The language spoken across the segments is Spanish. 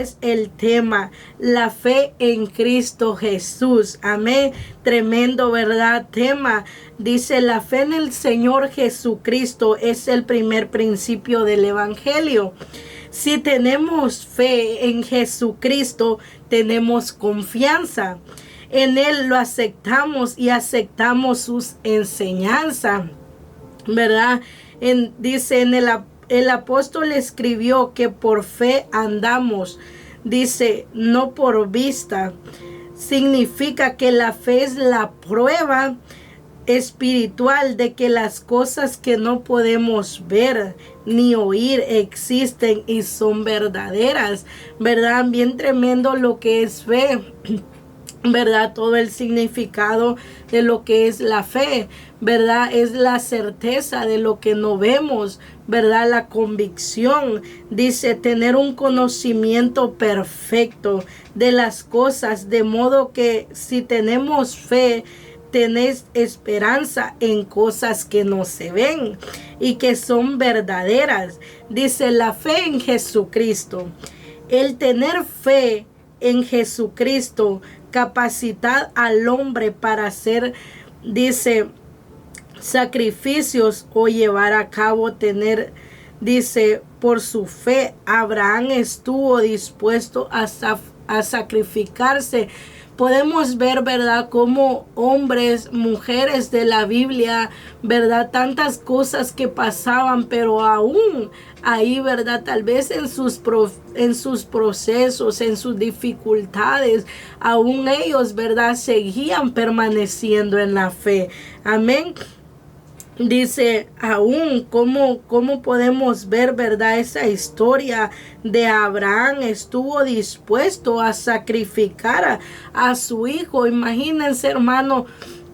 es el tema, la fe en Cristo Jesús. Amén. Tremendo, ¿verdad? Tema. Dice, la fe en el Señor Jesucristo es el primer principio del Evangelio. Si tenemos fe en Jesucristo, tenemos confianza. En Él lo aceptamos y aceptamos sus enseñanzas, ¿verdad? Dice el apóstol escribió que por fe andamos. Dice, no por vista. Significa que la fe es la prueba espiritual de que las cosas que no podemos ver ni oír existen y son verdaderas, ¿verdad? Bien tremendo lo que es fe, ¿verdad? Todo el significado de lo que es la fe, ¿verdad? Es la certeza de lo que no vemos, ¿verdad? La convicción. Dice, tener un conocimiento perfecto de las cosas, de modo que si tenemos fe, tenés esperanza en cosas que no se ven y que son verdaderas. Dice, la fe en Jesucristo. El tener fe en Jesucristo capacita al hombre para hacer, dice, sacrificios o llevar a cabo, dice, por su fe, Abraham estuvo dispuesto a sacrificarse. Podemos ver, ¿verdad?, como hombres, mujeres de la Biblia, ¿verdad?, tantas cosas que pasaban, pero aún ahí, ¿verdad?, tal vez en sus procesos, en sus dificultades, aún ellos, ¿verdad?, seguían permaneciendo en la fe. Amén. Dice, aún cómo podemos ver, ¿verdad?, esa historia de Abraham. Estuvo dispuesto a sacrificar a su hijo. Imagínense, hermano,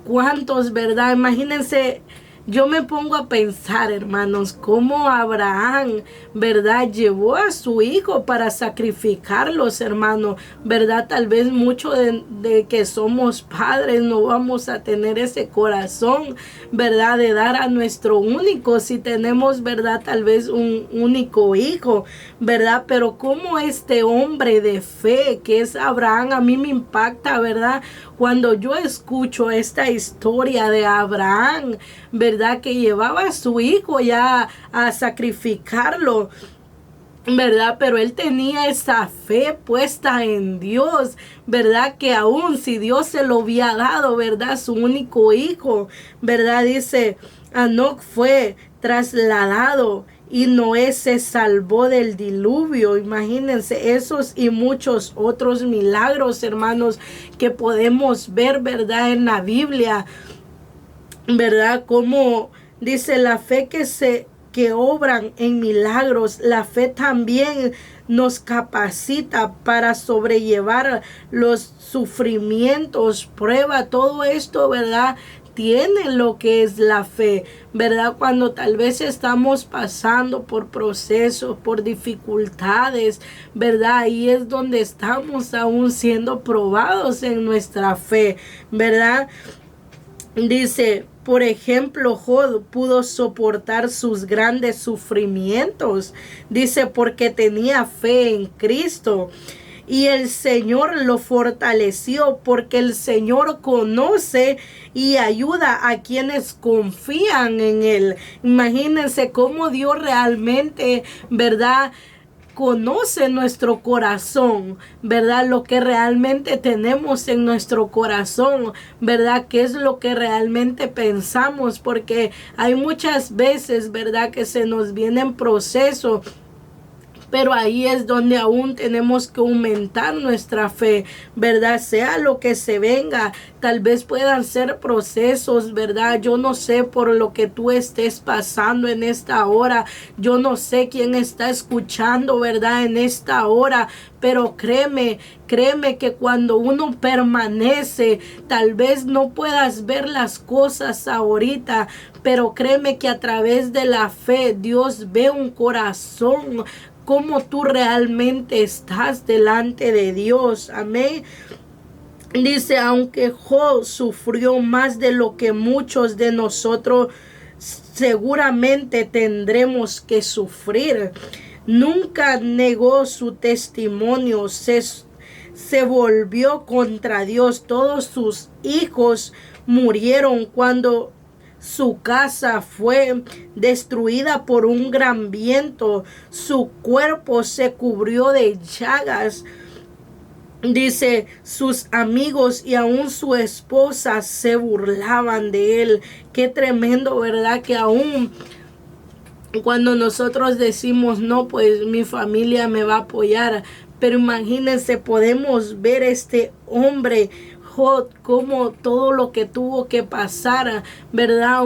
cuántos, ¿verdad? Imagínense. Yo me pongo a pensar, hermanos, cómo Abraham, ¿verdad?, llevó a su hijo para sacrificarlos, hermano, ¿verdad? Tal vez mucho de que somos padres no vamos a tener ese corazón, ¿verdad?, de dar a nuestro único, si tenemos, ¿verdad?, tal vez un único hijo, ¿verdad? Pero como este hombre de fe que es Abraham, a mí me impacta, ¿verdad?, cuando yo escucho esta historia de Abraham, ¿verdad?, que llevaba a su hijo ya a sacrificarlo, ¿verdad? Pero él tenía esa fe puesta en Dios, ¿verdad? Que aún si Dios se lo había dado, ¿verdad?, su único hijo, ¿verdad? Dice, Enoc fue trasladado y Noé se salvó del diluvio. Imagínense esos y muchos otros milagros, hermanos, que podemos ver, ¿verdad?, en la Biblia, ¿verdad? Como dice, la fe que obran en milagros, la fe también nos capacita para sobrellevar los sufrimientos, prueba, todo esto, ¿verdad?, tiene lo que es la fe, ¿verdad? Cuando tal vez estamos pasando por procesos, por dificultades, ¿verdad? Ahí es donde estamos aún siendo probados en nuestra fe, ¿verdad? Dice, por ejemplo, Job pudo soportar sus grandes sufrimientos. Dice, porque tenía fe en Cristo. Y el Señor lo fortaleció, porque el Señor conoce y ayuda a quienes confían en Él. Imagínense cómo Dios realmente, ¿verdad?, conoce nuestro corazón, ¿verdad? Lo que realmente tenemos en nuestro corazón, ¿verdad? ¿Qué es lo que realmente pensamos? Porque hay muchas veces, ¿verdad?, que se nos vienen procesos, pero ahí es donde aún tenemos que aumentar nuestra fe, ¿verdad? Sea lo que se venga, tal vez puedan ser procesos, ¿verdad? Yo no sé por lo que tú estés pasando en esta hora. Yo no sé quién está escuchando, ¿verdad?, en esta hora. Pero créeme que cuando uno permanece, tal vez no puedas ver las cosas ahorita, pero créeme que a través de la fe Dios ve un corazón, cómo tú realmente estás delante de Dios. Amén. Dice, aunque Job sufrió más de lo que muchos de nosotros seguramente tendremos que sufrir. nunca negó su testimonio, se volvió contra Dios. Todos sus hijos murieron cuando su casa fue destruida por un gran viento. Su cuerpo se cubrió de llagas. Dice, sus amigos y aún su esposa se burlaban de él. Qué tremendo, ¿verdad? Que aún cuando nosotros decimos, no, pues mi familia me va a apoyar. Pero imagínense, podemos ver este hombre, Job, como todo lo que tuvo que pasar, ¿verdad?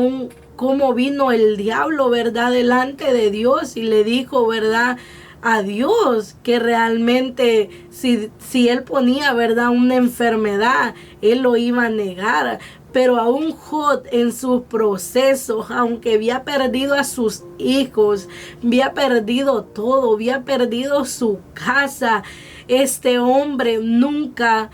Cómo vino el diablo, ¿verdad? Delante de Dios y le dijo, ¿verdad? A Dios que realmente si él ponía, ¿verdad?, una enfermedad, él lo iba a negar. Pero aún Job en sus procesos, aunque había perdido a sus hijos, había perdido todo, había perdido su casa, este hombre nunca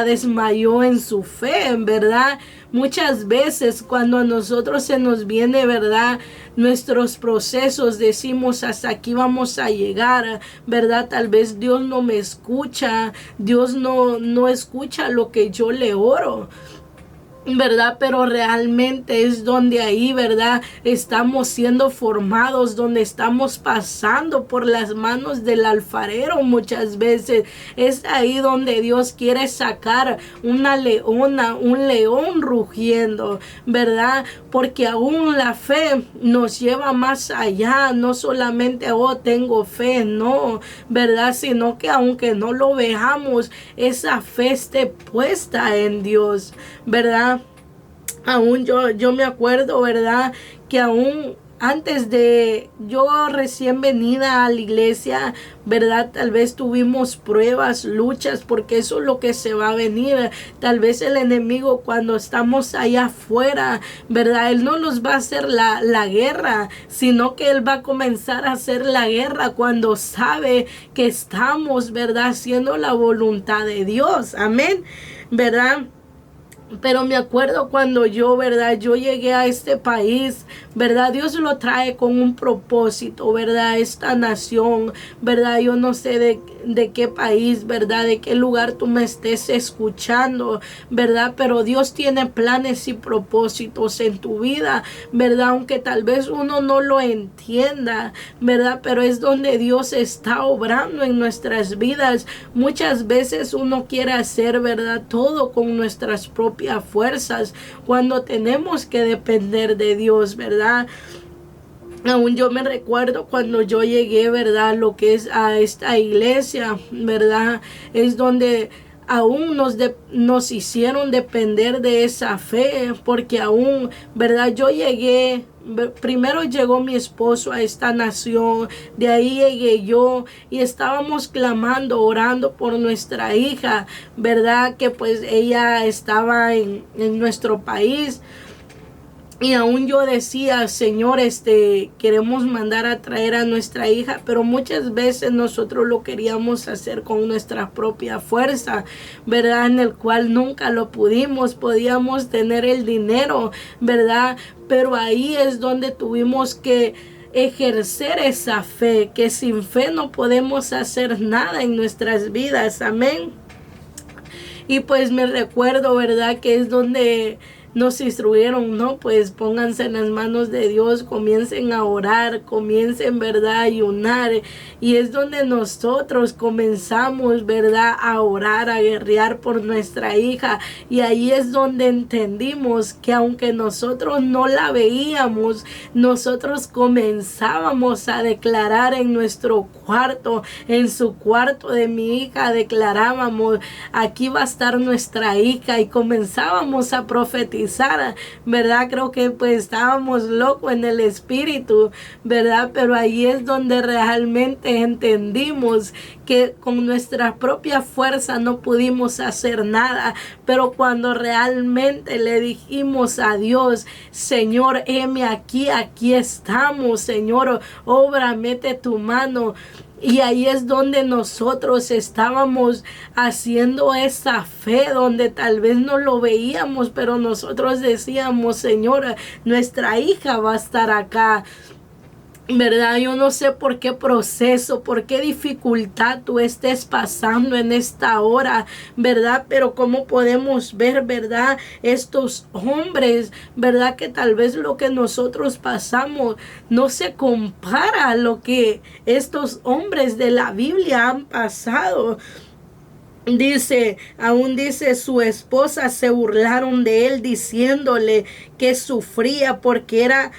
desmayó en su fe, en verdad. Muchas veces cuando a nosotros se nos viene, ¿verdad?, nuestros procesos, decimos, hasta aquí vamos a llegar, ¿verdad? Tal vez Dios no me escucha, Dios no escucha lo que yo le oro, ¿verdad? Pero realmente es donde ahí, ¿verdad?, estamos siendo formados, donde estamos pasando por las manos del alfarero muchas veces. Es ahí donde Dios quiere sacar una leona, un león rugiendo, ¿verdad? Porque aún la fe nos lleva más allá, no solamente, oh, tengo fe, no, ¿verdad? Sino que aunque no lo veamos, esa fe esté puesta en Dios, ¿verdad? Aún yo me acuerdo, ¿verdad?, que aún antes de yo recién venida a la iglesia, ¿verdad?, tal vez tuvimos pruebas, luchas, porque eso es lo que se va a venir. Tal vez el enemigo, cuando estamos allá afuera, ¿verdad?, él no nos va a hacer la guerra, sino que él va a comenzar a hacer la guerra cuando sabe que estamos, ¿verdad?, haciendo la voluntad de Dios. Amén, ¿verdad? Pero me acuerdo cuando yo, ¿verdad?, yo llegué a este país, ¿verdad? Dios lo trae con un propósito, ¿verdad? Esta nación, ¿verdad? Yo no sé de qué país, ¿verdad?, de qué lugar tú me estés escuchando, ¿verdad? Pero Dios tiene planes y propósitos en tu vida, ¿verdad? Aunque tal vez uno no lo entienda, ¿verdad? Pero es donde Dios está obrando en nuestras vidas. Muchas veces uno quiere hacer, ¿verdad?, todo con nuestras propias fuerzas, cuando tenemos que depender de Dios, ¿verdad? Aún yo me recuerdo cuando yo llegué, ¿verdad?, lo que es a esta iglesia, ¿verdad? Es donde aún nos hicieron depender de esa fe, porque aún, ¿verdad?, yo llegué. Primero llegó mi esposo a esta nación, de ahí llegué yo y estábamos clamando, orando por nuestra hija, ¿verdad? Que pues ella estaba en nuestro país. Y aún yo decía, Señor, queremos mandar a traer a nuestra hija, pero muchas veces nosotros lo queríamos hacer con nuestra propia fuerza, ¿verdad? En el cual nunca lo podíamos tener el dinero, ¿verdad? Pero ahí es donde tuvimos que ejercer esa fe, que sin fe no podemos hacer nada en nuestras vidas, amén. Y pues me recuerdo, ¿verdad?, que es donde nos instruyeron, ¿no? Pues pónganse en las manos de Dios, comiencen a orar, comiencen, ¿verdad?, a ayunar. Y es donde nosotros comenzamos, ¿verdad?, a orar, a guerrear por nuestra hija. Y ahí es donde entendimos que aunque nosotros no la veíamos, nosotros comenzábamos a declarar en nuestro cuarto, en su cuarto de mi hija, declarábamos, aquí va a estar nuestra hija, y comenzábamos a profetizar, ¿verdad? Creo que pues estábamos locos en el espíritu, ¿verdad? Pero ahí es donde realmente entendimos que con nuestra propia fuerza no pudimos hacer nada, pero cuando realmente le dijimos a Dios, Señor, heme aquí estamos, Señor, obra, mete tu mano. Y ahí es donde nosotros estábamos haciendo esa fe, donde tal vez no lo veíamos, pero nosotros decíamos, Señora, nuestra hija va a estar acá. ¿verdad? Yo no sé por qué proceso, por qué dificultad tú estés pasando en esta hora, ¿verdad? Pero cómo podemos ver, ¿verdad? Estos hombres, ¿verdad? Que tal vez lo que nosotros pasamos no se compara a lo que estos hombres de la Biblia han pasado. Dice, aún dice, su esposa se burlaron de él diciéndole que sufría porque era,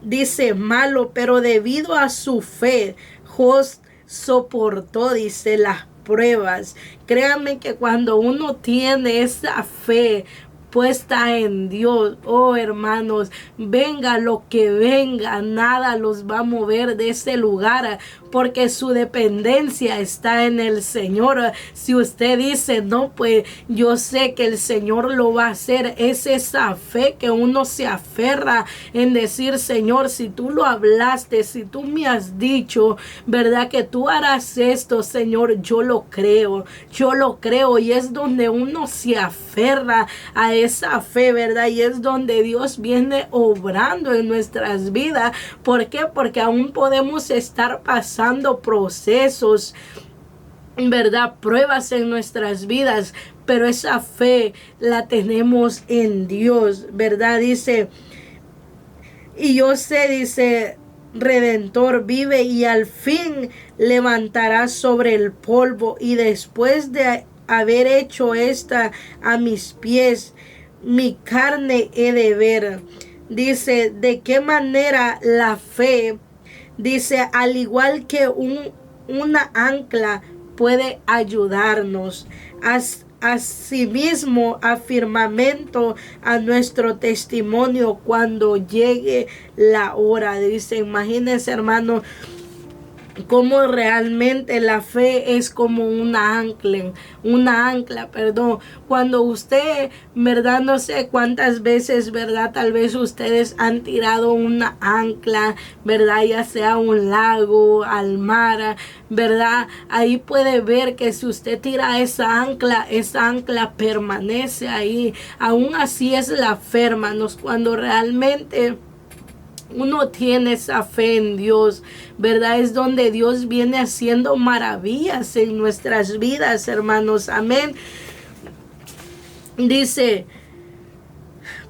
dice, malo, pero debido a su fe, Jos soportó, dice, las pruebas. Créanme que cuando uno tiene esa fe puesta en Dios, oh hermanos, venga lo que venga, nada los va a mover de ese lugar, porque su dependencia está en el Señor. Si usted dice, no, pues yo sé que el Señor lo va a hacer, es esa fe que uno se aferra en decir, Señor, si tú lo hablaste, si tú me has dicho, ¿verdad? Que tú harás esto, Señor, yo lo creo, y es donde uno se aferra a esa fe, ¿verdad? Y es donde Dios viene obrando en nuestras vidas. ¿Por qué? Porque aún podemos estar pasando procesos, ¿verdad? Pruebas en nuestras vidas, pero esa fe la tenemos en Dios, ¿verdad? Dice, y yo sé, dice, Redentor vive y al fin levantará sobre el polvo, y después de haber hecho esta a mis pies, mi carne he de ver. Dice, de qué manera la fe, dice, al igual que una ancla puede ayudarnos. Asimismo, afirmamento a nuestro testimonio cuando llegue la hora. Dice, imagínense, hermano, cómo realmente la fe es como una ancla, perdón. Cuando usted, verdad, no sé cuántas veces, verdad, tal vez ustedes han tirado una ancla, verdad, ya sea a un lago, al mar, verdad, ahí puede ver que si usted tira esa ancla permanece ahí. Aún así es la fe, hermanos, cuando realmente uno tiene esa fe en Dios, ¿verdad? Es donde Dios viene haciendo maravillas en nuestras vidas, hermanos. Amén. Dice,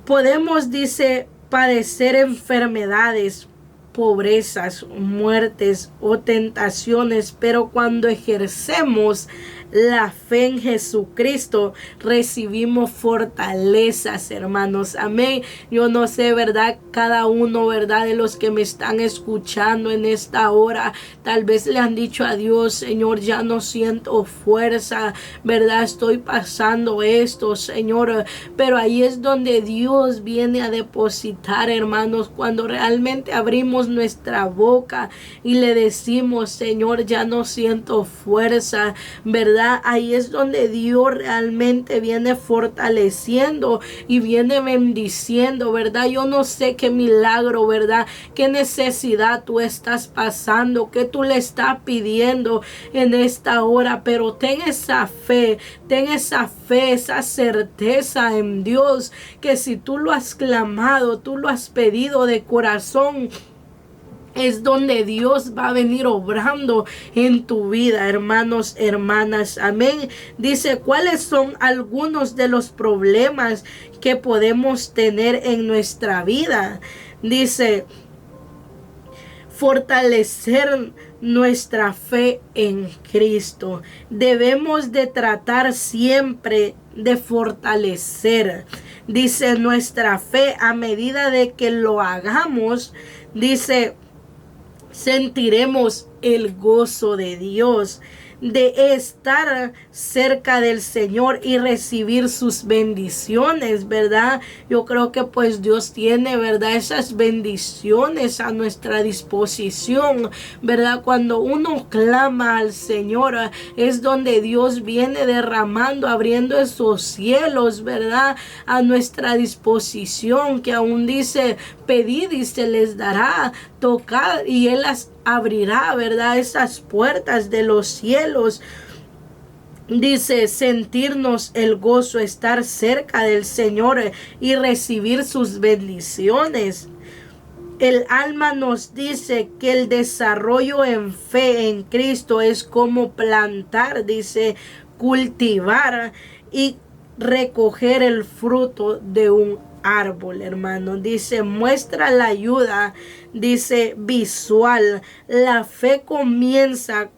podemos, dice, padecer enfermedades, pobrezas, muertes o tentaciones, pero cuando ejercemos la fe en Jesucristo, recibimos fortalezas, hermanos. Amén. Yo no sé, ¿verdad? Cada uno, ¿verdad? De los que me están escuchando en esta hora, tal vez le han dicho a Dios, Señor, ya no siento fuerza, ¿verdad? Estoy pasando esto, Señor. Pero ahí es donde Dios viene a depositar, hermanos, cuando realmente abrimos nuestra boca y le decimos, Señor, ya no siento fuerza, ¿verdad? Ahí es donde Dios realmente viene fortaleciendo y viene bendiciendo, ¿verdad? Yo no sé qué milagro, ¿verdad? Qué necesidad tú estás pasando, qué tú le estás pidiendo en esta hora, pero ten esa fe, esa certeza en Dios, que si tú lo has clamado, tú lo has pedido de corazón, es donde Dios va a venir obrando en tu vida, hermanos, hermanas. Amén. Dice, ¿cuáles son algunos de los problemas que podemos tener en nuestra vida? Dice, fortalecer nuestra fe en Cristo. Debemos de tratar siempre de fortalecer, dice, nuestra fe. A medida de que lo hagamos, dice, sentiremos el gozo de Dios, de estar cerca del Señor y recibir sus bendiciones, ¿verdad? Yo creo que pues Dios tiene, ¿verdad?, esas bendiciones a nuestra disposición, ¿verdad? Cuando uno clama al Señor, es donde Dios viene derramando, abriendo esos cielos, ¿verdad?, a nuestra disposición, que aún dice, pedid y se les dará, tocad y Él las abrirá, ¿verdad?, esas puertas de los cielos. Dice, sentirnos el gozo, estar cerca del Señor y recibir sus bendiciones. El alma nos dice que el desarrollo en fe en Cristo es como plantar, dice, cultivar y recoger el fruto de un árbol, hermano. Dice, muestra la ayuda, dice, visual. La fe comienza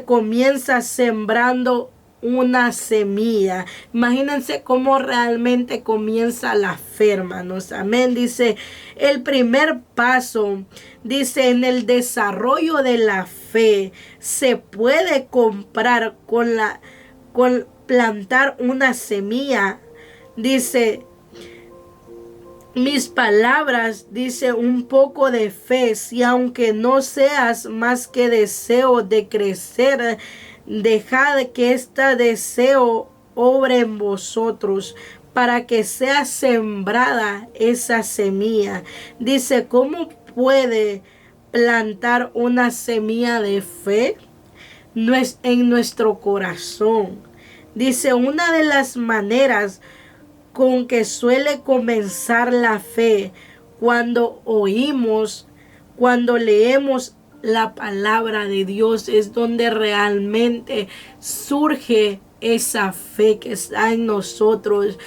comienza sembrando una semilla. Imagínense cómo realmente comienza la fe, hermanos. Amén. Dice, el primer paso, dice, en el desarrollo de la fe se puede comprar con plantar una semilla. Dice, mis palabras, dice, un poco de fe, si aunque no seas más que deseo de crecer, dejad que este deseo obre en vosotros para que sea sembrada esa semilla. Dice, ¿cómo puede plantar una semilla de fe? No es en nuestro corazón. Dice, una de las maneras con que suele comenzar la fe cuando leemos la palabra de Dios, es donde realmente surge esa fe que está en nosotros,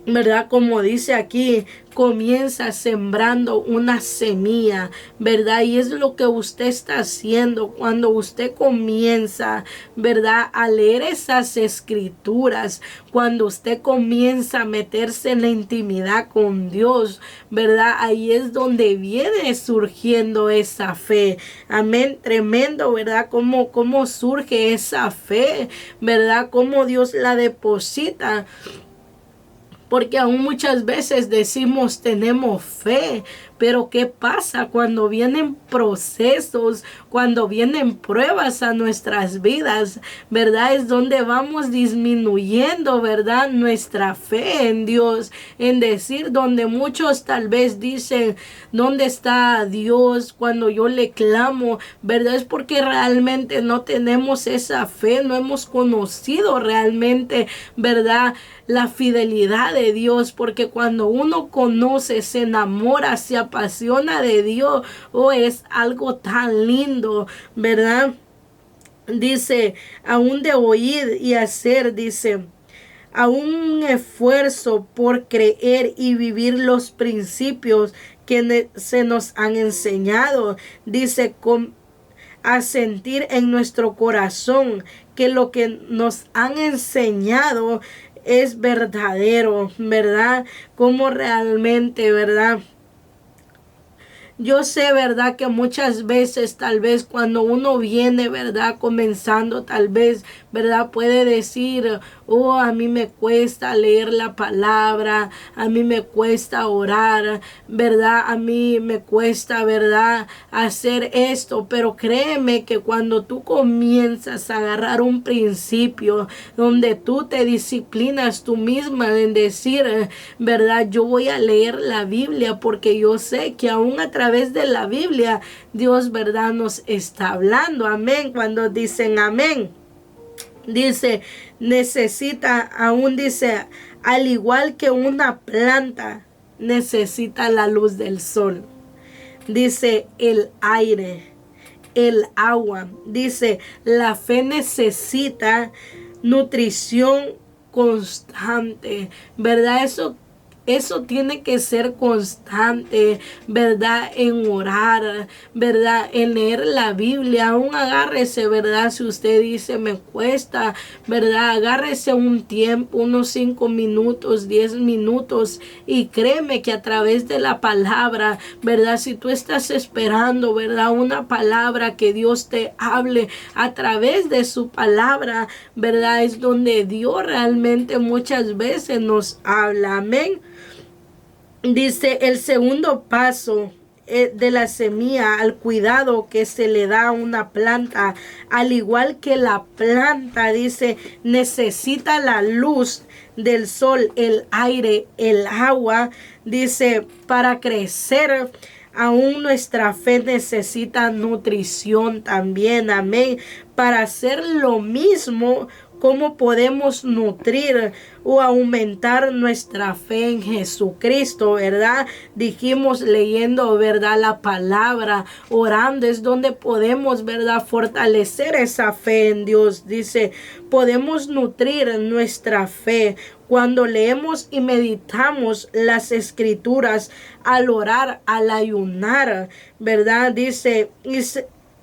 ¿verdad? Como dice aquí, comienza sembrando una semilla, ¿verdad? Y es lo que usted está haciendo cuando usted comienza, ¿verdad?, a leer esas escrituras, cuando usted comienza a meterse en la intimidad con Dios, ¿verdad? Ahí es donde viene surgiendo esa fe. Amén. Tremendo, ¿verdad? Cómo surge esa fe, ¿verdad? Cómo Dios la deposita. Porque aún muchas veces decimos tenemos fe, pero ¿qué pasa cuando vienen procesos, cuando vienen pruebas a nuestras vidas? ¿Verdad? Es donde vamos disminuyendo, ¿verdad?, nuestra fe en Dios. En decir, donde muchos tal vez dicen, ¿dónde está Dios cuando yo le clamo? ¿Verdad? Es porque realmente no tenemos esa fe, no hemos conocido realmente, ¿verdad?, la fidelidad de Dios, porque cuando uno conoce, se enamora, se apasiona de Dios, es algo tan lindo, ¿verdad? Dice, aún de oír y hacer, dice, a un esfuerzo por creer y vivir los principios que se nos han enseñado. Dice, a sentir en nuestro corazón que lo que nos han enseñado es verdadero, ¿verdad? Como realmente, ¿verdad? Yo sé, ¿verdad?, que muchas veces, tal vez cuando uno viene, ¿verdad?, comenzando, tal vez, ¿verdad?, puede decir, a mí me cuesta leer la palabra, a mí me cuesta orar, ¿verdad?, a mí me cuesta, ¿verdad?, hacer esto. Pero créeme que cuando tú comienzas a agarrar un principio donde tú te disciplinas tú misma en decir, ¿verdad?, yo voy a leer la Biblia porque yo sé que aún a través de la Biblia Dios, ¿verdad?, nos está hablando. Amén. Cuando dicen amén, dice, dice, al igual que una planta necesita la luz del sol, dice, el aire, el agua, dice, la fe necesita nutrición constante, ¿verdad? Eso tiene que ser constante, ¿verdad? En orar, ¿verdad? En leer la Biblia. Aún agárrese, ¿verdad? Si usted dice me cuesta, ¿verdad? Agárrese un tiempo, unos 5 minutos, 10 minutos. Y créeme que a través de la palabra, ¿verdad? Si tú estás esperando, ¿verdad?, una palabra que Dios te hable a través de su palabra, ¿verdad?, es donde Dios realmente muchas veces nos habla. Amén. Dice, el segundo paso de la semilla al cuidado que se le da a una planta, al igual que la planta, dice, necesita la luz del sol, el aire, el agua, dice, para crecer. Aún nuestra fe necesita nutrición también, amén, para hacer lo mismo cómo podemos nutrir o aumentar nuestra fe en Jesucristo, ¿verdad? Dijimos leyendo, ¿verdad? La palabra, orando es donde podemos, ¿verdad? Fortalecer esa fe en Dios. Dice, podemos nutrir nuestra fe cuando leemos y meditamos las escrituras, al orar, al ayunar, ¿verdad? Dice,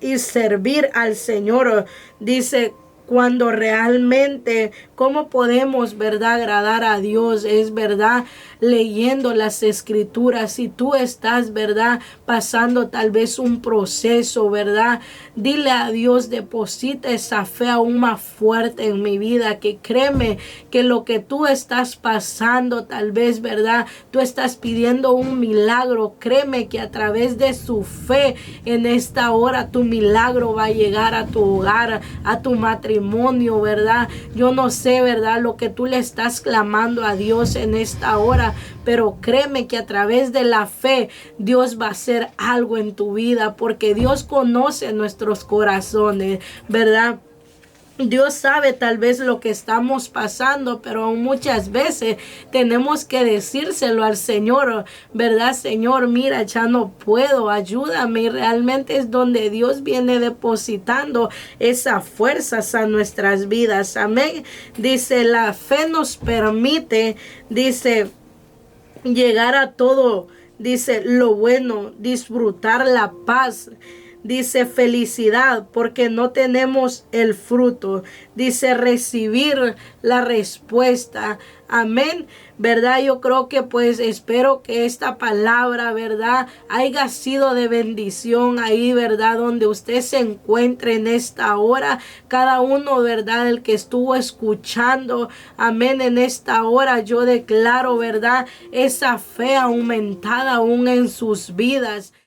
y servir al Señor. Dice, cuando realmente, ¿cómo podemos, verdad, agradar a Dios? Es verdad, leyendo las escrituras. Si tú estás, verdad, pasando tal vez un proceso, verdad, dile a Dios, deposita esa fe aún más fuerte en mi vida, que créeme que lo que tú estás pasando, tal vez, verdad, tú estás pidiendo un milagro. Créeme que a través de su fe en esta hora tu milagro va a llegar a tu hogar, a tu matrimonio, ¿verdad? Yo no sé, ¿verdad?, lo que tú le estás clamando a Dios en esta hora, pero créeme que a través de la fe Dios va a hacer algo en tu vida, porque Dios conoce nuestros corazones, ¿verdad? Dios sabe tal vez lo que estamos pasando, pero muchas veces tenemos que decírselo al Señor, ¿verdad? Señor, mira, ya no puedo, ayúdame. Y realmente es donde Dios viene depositando esas fuerzas a nuestras vidas. Amén. Dice, la fe nos permite, dice, llegar a todo, dice, lo bueno, disfrutar la paz. Dice, felicidad porque no tenemos el fruto. Dice, recibir la respuesta. Amén. ¿Verdad? Yo creo que pues espero que esta palabra, ¿verdad?, haya sido de bendición ahí, ¿verdad?, donde usted se encuentre en esta hora. Cada uno, ¿verdad?, el que estuvo escuchando, amén, en esta hora yo declaro, ¿verdad?, esa fe aumentada aún en sus vidas.